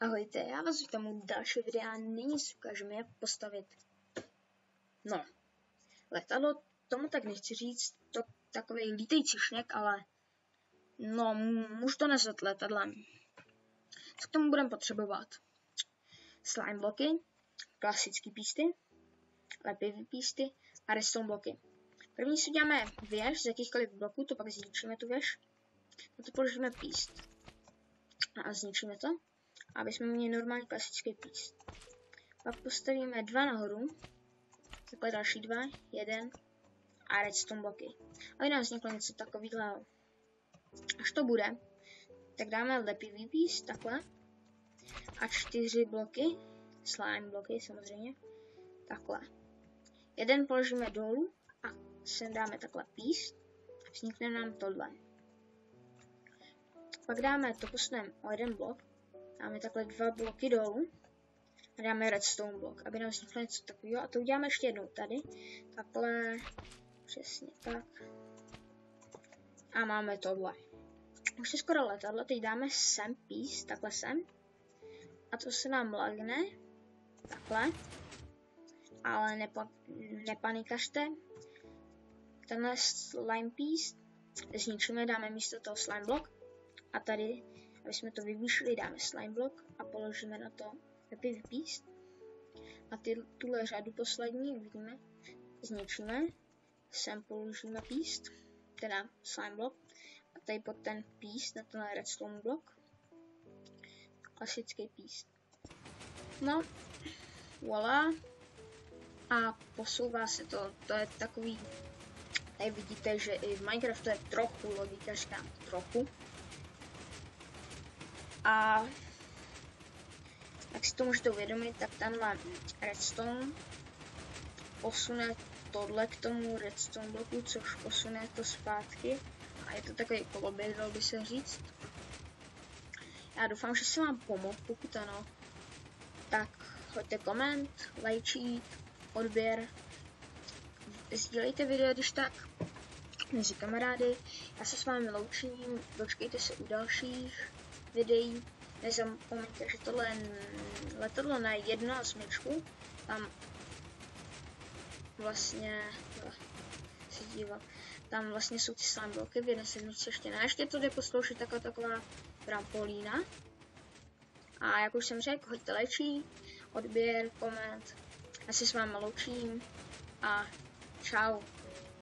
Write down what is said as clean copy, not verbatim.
Ahojte, já vás vítám u dalšího videa. Nyní si ukážeme, jak postavit letadlo. Tomu tak nechci říct, to takový lítající šněk, ale můžu to nazvat letadlem. Co k tomu budeme potřebovat? Slime bloky, klasické písty, lepivý písty a redstone bloky. První si uděláme věž z jakýchkoliv bloků, to pak zničíme tu věž. Na to položíme píst a zničíme to, aby jsme měli normální klasický píst. Pak postavíme 2 nahoru, takhle další 2, 1 a redstone bloky. Aby nám vzniklo něco takového. Až to bude, tak dáme lepivý píst, takhle. A 4 bloky, slime bloky samozřejmě, takhle. Jeden položíme dolů a sem dáme takhle píst. Vznikne nám tohle. Pak dáme to, posuneme o 1 blok. Dáme takhle 2 bloky dolů a dáme redstone blok, aby nám vzniklo něco takového. A to uděláme ještě jednou tady. Takhle, přesně tak. A máme tohle. Už je skoro letadlo, teď dáme sem píst, takhle sem. A to se nám lagne, takhle. Ale nepanikařte. Tenhle slime píst zničíme, dáme místo toho slime blok. A tady, aby jsme to vyvýšili, dáme slime blok a položíme na to lepivý píst. A tuhle řadu poslední, uvidíme, zničíme. Sem položíme píst, teda slime blok. A tady pod ten píst, na tenhle redstone blok. Klasický píst. No, voilà. A posouvá se to, to je takový, tady vidíte, že i v Minecraftu je trochu logika, říkám trochu. A jak si to můžete uvědomit, tak tenhle redstone posune tohle k tomu redstone bloku, což posune to zpátky. A je to takový koloběh, dal by se říct. Já doufám, že se vám pomohl, pokud ano, tak hoďte koment, lajčík, odběr, sdílejte video, když tak, mezi kamarády. Já se s vámi loučím, dočkejte se u dalších videí. Nezapomeňte, že tohle je letadlo na 1/8. Tam vlastně se dívat. Tam vlastně jsou ty slime bloky, v 1/7 ještě ne. Ještě to jde posloužit taková trampolína. A jak už jsem řekl, hoďte lajčík, odběr, koment. Já se s vámi loučím a čau.